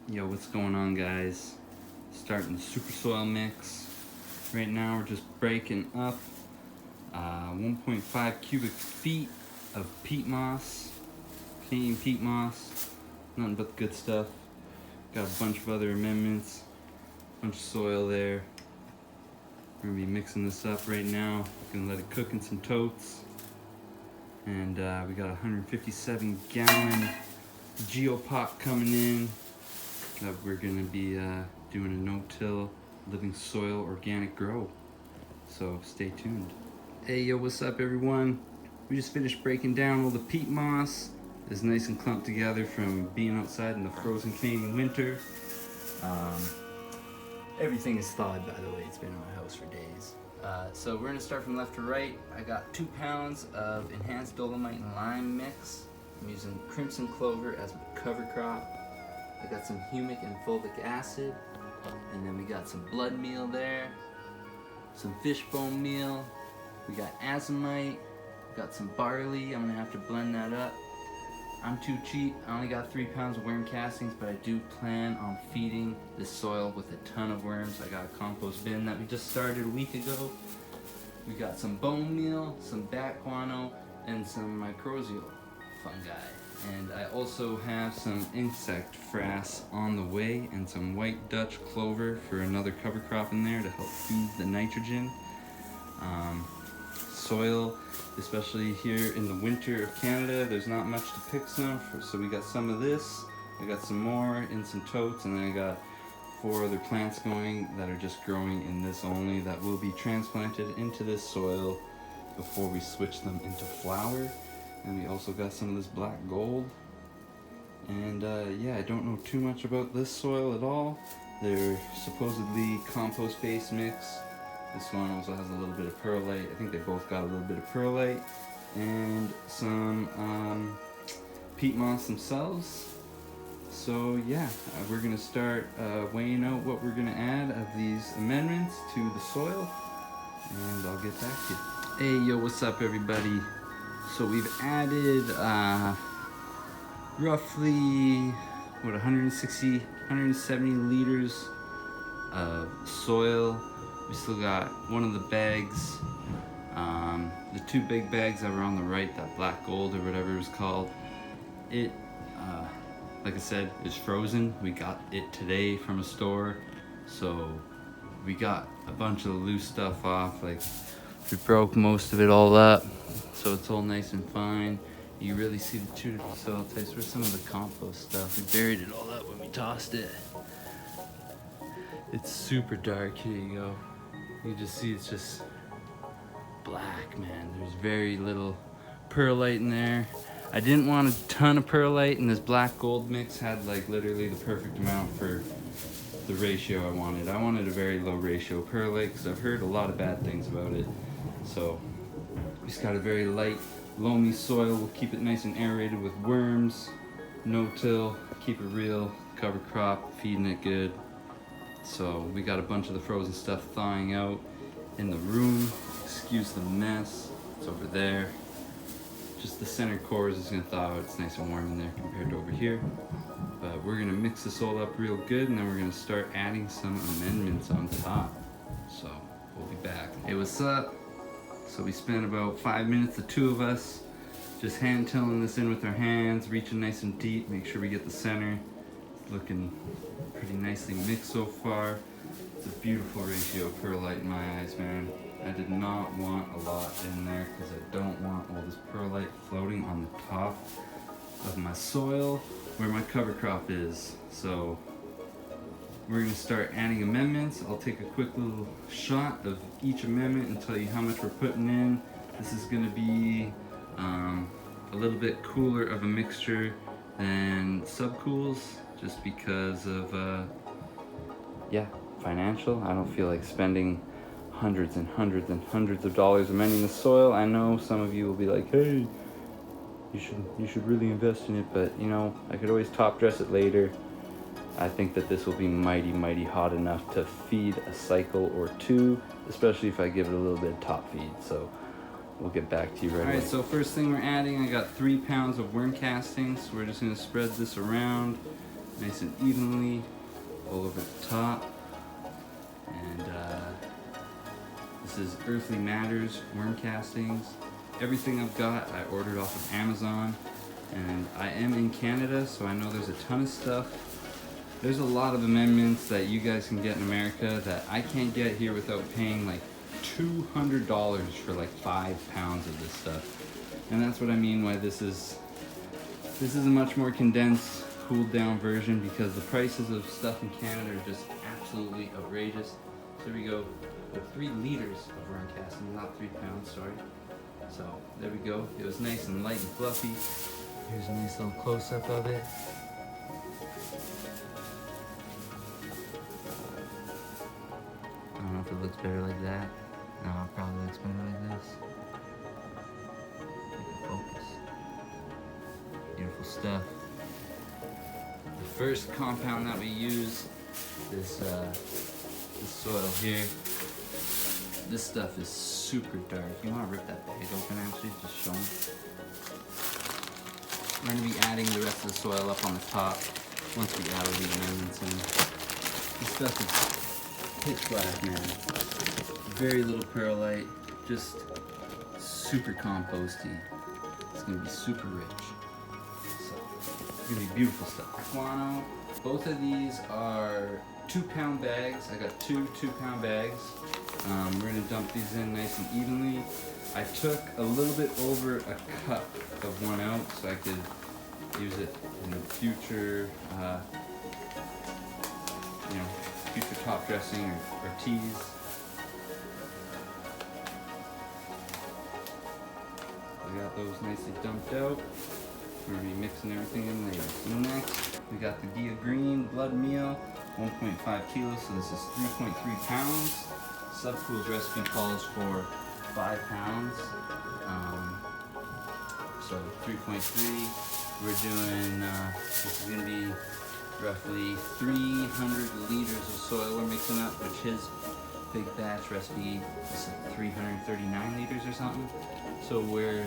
Yo, what's going on, guys? Starting the super soil mix. Right now we're just breaking up 1.5 cubic feet of peat moss, Canadian peat moss, nothing but the good stuff. Got a bunch of other amendments, bunch of soil there. We're gonna be mixing this up right now. Gonna let it cook in some totes. And we got a 157 gallon geopot coming in that we're gonna be doing a no-till living soil organic grow. So stay tuned. Hey, yo, what's up, everyone? We just finished breaking down all the peat moss. It's nice and clumped together from being outside in the frozen Canadian winter. Everything is thawed, by the way. It's been in my house for days. So we're gonna start from left to right. I got 2 pounds of enhanced dolomite and lime mix. I'm using crimson clover as my cover crop. I got some humic and fulvic acid, and then we got some blood meal there, some fishbone meal, we got azomite, we got some barley. I'm gonna have to blend that up. I'm too cheap. I only got 3 pounds of worm castings, but I do plan on feeding this soil with a ton of worms. I got a compost bin that we just started a week ago. We got some bone meal, some bat guano, and some mycorrhizal fungi. And I also have some insect frass on the way and some white Dutch clover for another cover crop in there to help feed the nitrogen. Soil, especially here in the winter of Canada, there's not much to pick some, so we got some of this, I got some more in some totes, and then I got 4 other plants going that are just growing in this only that will be transplanted into this soil before we switch them into flower. And we also got some of this black gold. And yeah, I don't know too much about this soil at all. They're supposedly compost-based mix. This one also has a little bit of perlite. I think they both got a little bit of perlite. And some peat moss themselves. So yeah, we're gonna start weighing out what we're gonna add of these amendments to the soil. And I'll get back to you. Hey, yo, what's up, everybody? So we've added roughly 160, 170 liters of soil. We still got one of the bags, the 2 big bags that were on the right, that black gold or whatever it was called. It, like I said, is frozen. We got it today from a store, so we got a bunch of the loose stuff off. Like, we broke most of it all up, so it's all nice and fine. You really see the 2 soil types. Where's some of the compost stuff? We buried it all up when we tossed it. It's super dark. Here you go. You just see it's just black, man. There's very little perlite in there. I didn't want a ton of perlite, and this black gold mix had like literally the perfect amount for the ratio I wanted. I wanted a very low ratio perlite because I've heard a lot of bad things about it. So we just got a very light, loamy soil. We'll keep it nice and aerated with worms, no-till, keep it real, cover crop, feeding it good. So we got a bunch of the frozen stuff thawing out in the room. Excuse the mess, it's over there. Just the center core is just gonna thaw out. It's nice and warm in there compared to over here. But we're gonna mix this all up real good, and then we're gonna start adding some amendments on top. So we'll be back. Hey, what's up? So we spent about 5 minutes, the 2 of us, just hand tilling this in with our hands, reaching nice and deep, make sure we get the center. It's looking pretty nicely mixed so far. It's a beautiful ratio of perlite in my eyes, man. I did not want a lot in there because I don't want all this perlite floating on the top of my soil where my cover crop is. So we're gonna start adding amendments. I'll take a quick little shot of each amendment and tell you how much we're putting in. This is gonna be a little bit cooler of a mixture than Subcools, just because of yeah, financial. I don't feel like spending hundreds and hundreds and hundreds of dollars amending the soil. I know some of you will be like, hey, you should really invest in it, but you know, I could always top dress it later. I think that this will be mighty hot enough to feed a cycle or 2, especially if I give it a little bit of top feed. So we'll get back to you right away. Alright, so first thing we're adding, I got 3 pounds of worm castings. We're just gonna spread this around. nice and evenly all over the top. And this is Earthly Matters worm castings. Everything I've got I ordered off of Amazon, and I am in Canada, so I know there's a ton of stuff. There's a lot of amendments that you guys can get in America that I can't get here without paying like $200 for like 5 pounds of this stuff. And that's what I mean why this is a much more condensed, cooled down version, because the prices of stuff in Canada are just absolutely outrageous. So here we go with 3 liters of worm casting, not 3 pounds, sorry. So there we go. It was nice and light and fluffy. Here's a nice little close-up of it. I don't know if it looks better like that. No, it probably looks better like this. Focus. Beautiful stuff. The first compound that we use, this soil here. This stuff is super dark. You want to rip that bag open actually, just show them. We're going to be adding the rest of the soil up on the top once we add all the amendments in. This stuff is pitch black, man. Very little perlite, just super composty. It's going to be super rich. So, it's going to be beautiful stuff. Guano. Both of these are 2-pound bags. I got 2 2-pound bags. We're going to dump these in nice and evenly. I took a little bit over a cup of 1 ounce so I could use it in the future, future top dressing or teas. We got those nicely dumped out. We're going to be mixing everything in later. So next, we got the Dia Green blood meal, 1.5 kilos, so this is 3.3 pounds. Subcool's recipe calls for 5 pounds, so 3.3. We're doing, this is going to be roughly 300 liters of soil we're mixing up, which his big batch recipe is 339 liters or something. So we're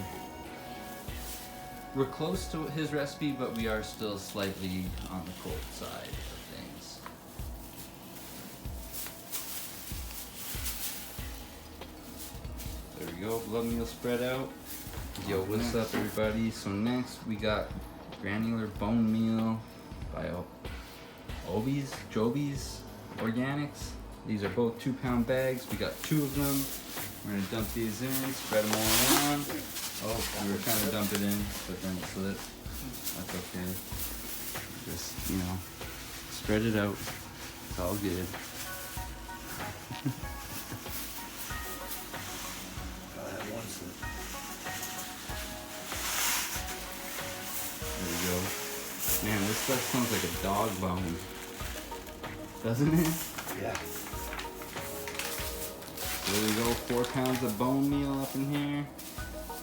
close to his recipe, but we are still slightly on the cold side of things. There we go, blood meal spread out. Yo, what's up everybody? So next we got granular bone meal by Joby's Organics. These are both 2-pound bags. We got 2 of them. We're gonna dump these in, spread them all around. Oh, we were trying to dump it in, but then it slipped. That's okay. Just, spread it out. It's all good. There we go. Man, this stuff smells like a dog bone. Doesn't it? Yeah. So there we go, 4 pounds of bone meal up in here.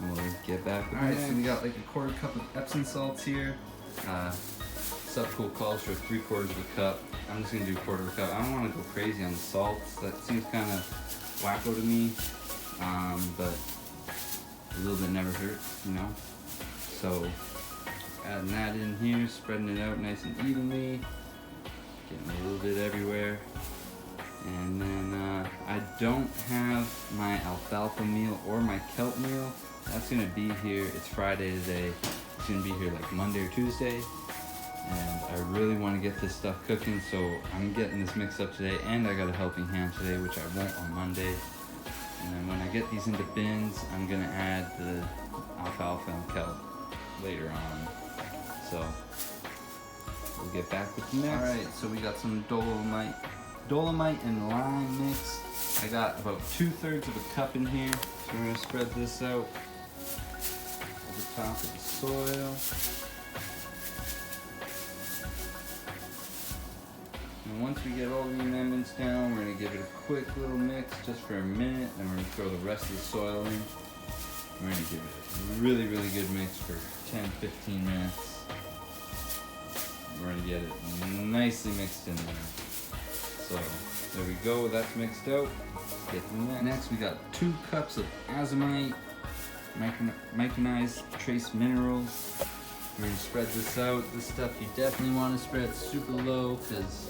And we'll get back with Alright, so we got like a 1/4 cup of Epsom salts here. Subcool calls for 3/4 of a cup. I'm just gonna do 1/4 of a cup. I don't want to go crazy on the salts. That seems kind of wacko to me. But a little bit never hurts, So adding that in here, spreading it out nice and evenly, getting a little bit everywhere. And then I don't have my alfalfa meal or my kelp meal. That's gonna be here. It's Friday today. It's gonna be here like Monday or Tuesday. And I really want to get this stuff cooking, so I'm getting this mixed up today. And I got a helping hand today, which I won't on Monday. And then when I get these into bins, I'm gonna add the alfalfa and kelp later on. So we'll get back with the next. Alright, so we got some Dolomite and lime mix. I got about 2/3 of a cup in here. So we're gonna spread this out over top of the soil. And once we get all the amendments down, we're gonna give it a quick little mix just for a minute, and we're gonna throw the rest of the soil in. We're gonna give it a really, really good mix for 10-15 minutes. We're gonna get it nicely mixed in there. So there we go, that's mixed out. Get to the next, we got 2 cups of azomite, micronized trace minerals. We're gonna spread this out. This stuff you definitely want to spread super low because it's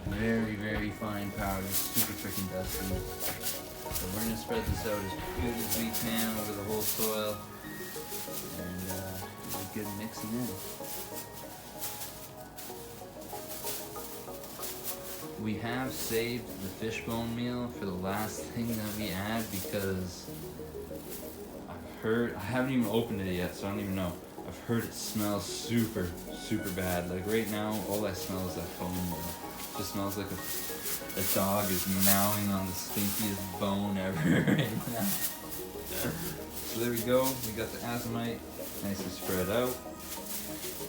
very, very fine powder, super freaking dusty. So we're gonna spread this out as good as we can over the whole soil and do a good mixing in. We have saved the fishbone meal for the last thing that we add because I haven't even opened it yet, so I don't even know. I've heard it smells super, super bad. Like right now, all I smell is that bone meal. It just smells like a dog is mowing on the stinkiest bone ever right now. So there we go. We got the azomite nicely spread out.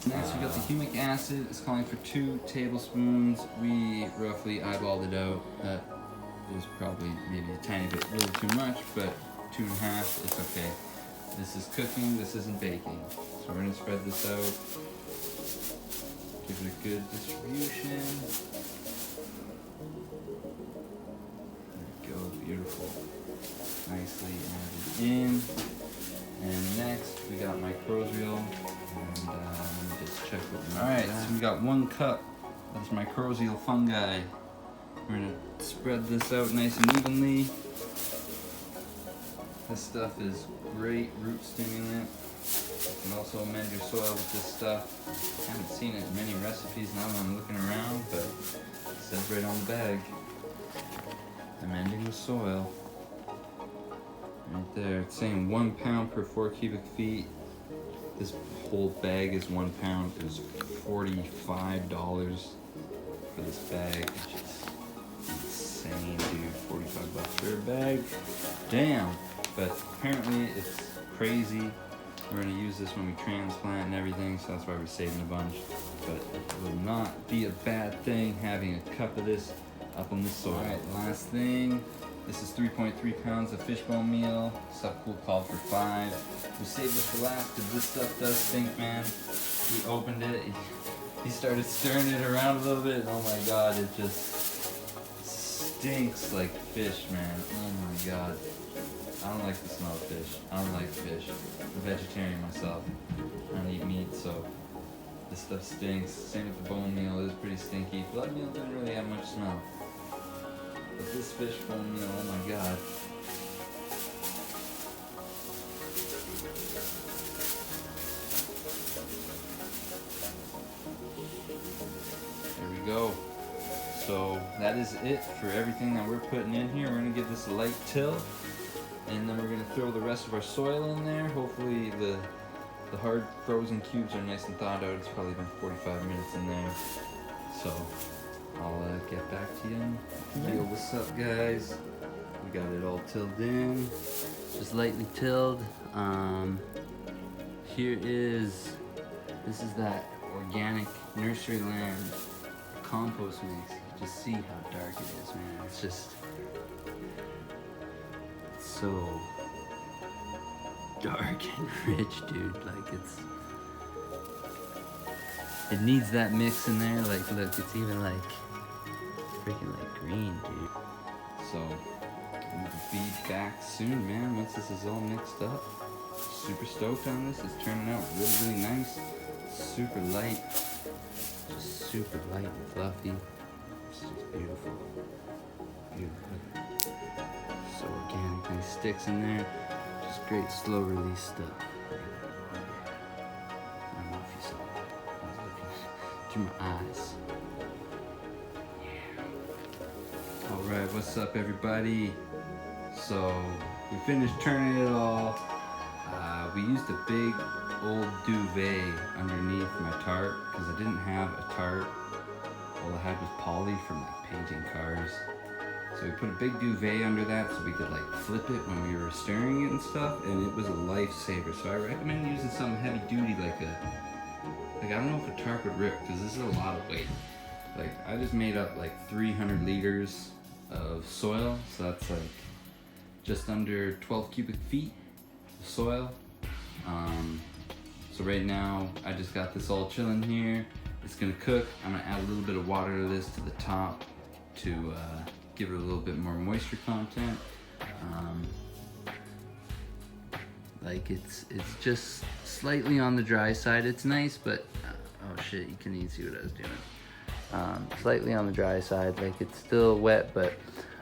Next we got the humic acid. It's calling for 2 tablespoons. We roughly eyeballed it out. That is probably maybe a tiny bit, a little too much, but 2.5, it's okay. This is cooking, this isn't baking. So we're gonna spread this out. Give it a good distribution. There we go, beautiful. Nicely added in. And next we got mycorrhizal. And let me just check what we got. Alright, so we got 1 cup of this mycorrhizal fungi. We're gonna spread this out nice and evenly. This stuff is great root stimulant. You can also amend your soil with this stuff. I haven't seen it in many recipes now that I'm looking around, but it says right on the bag. Amending the soil. Right there, it's saying 1 pound per 4 cubic feet. This whole bag is 1 pound. It was $45 for this bag, which is insane, dude. 45 bucks for a bag. Damn. But apparently it's crazy. We're gonna use this when we transplant and everything, so that's why we're saving a bunch. But it will not be a bad thing having a cup of this up in the soil. Alright, last thing. This is 3.3 pounds of fishbone meal. Subcool called for 5. We saved this for last because this stuff does stink, man. We opened it. He started stirring it around a little bit, and oh my god, it just stinks like fish, man. Oh my god. I don't like the smell of fish. I don't like fish. I'm a vegetarian myself. I don't eat meat, so this stuff stinks. Same with the bone meal, it was pretty stinky. Blood meal didn't really have much smell. But this fish bone meal, oh my god. There we go. So that is it for everything that we're putting in here. We're gonna give this a light till. And then we're going to throw the rest of our soil in there. Hopefully the hard frozen cubes are nice and thawed out. It's probably been 45 minutes in there. So I'll get back to you. Yo, what's up guys? We got it all tilled in. Just lightly tilled. This is that organic nursery land compost mix. Just see how dark it is, man. It's just so dark and rich, dude. Like it needs that mix in there. Like look, it's even like freaking like green, dude. So we'll be back soon, man, once this is all mixed up. Super stoked on this. It's turning out really, really nice. Super light. Just super light and fluffy. It's just beautiful. Beautiful. So organic, nice sticks in there. Just great slow release stuff. I don't know if you saw that. I was looking through my eyes. Yeah. Alright, what's up everybody? So we finished turning it all. We used a big old duvet underneath my tarp because I didn't have a tarp. All I had was poly from like painting cars. So we put a big duvet under that so we could like flip it when we were stirring it and stuff, and it was a lifesaver. So I recommend using something heavy duty like I don't know if a tarp would rip because this is a lot of weight. Like I just made up like 300 liters of soil, so that's like just under 12 cubic feet of soil. So right now I just got this all chilling here. It's gonna cook. I'm gonna add a little bit of water to this to the top to give it a little bit more moisture content. Like it's just slightly on the dry side. It's nice, but oh shit, you can even see what I was doing. Slightly on the dry side, like it's still wet, but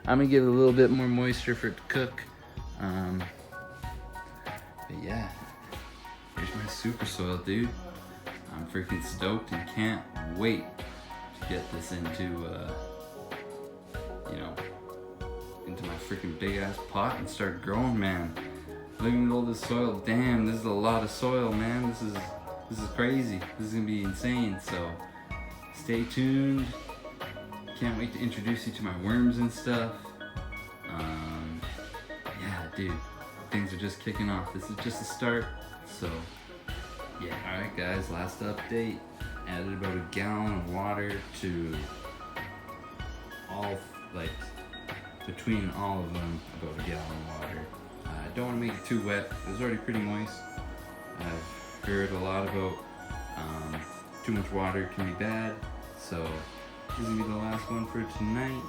I'm gonna give it a little bit more moisture for it to cook. But yeah, here's my super soil, dude. I'm freaking stoked and can't wait to get this into, you know, into my freaking big ass pot and start growing, man. Look at all this soil. Damn, this is a lot of soil, man. This is crazy. This is gonna be insane. So stay tuned. Can't wait to introduce you to my worms and stuff. Yeah, dude, things are just kicking off. This is just a start. So yeah, all right, guys. Last update. Added about a gallon of water to all, like, between all of them, about a gallon of water. I don't want to make it too wet. It was already pretty moist. I've heard a lot about too much water can be bad. So this is gonna be the last one for tonight.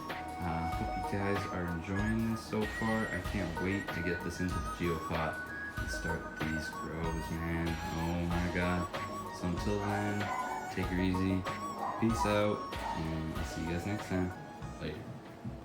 Hope you guys are enjoying this so far. I can't wait to get this into the geopot and start these grows, man. Oh my god. So until then, take her easy. Peace out, and I'll see you guys next time. Later.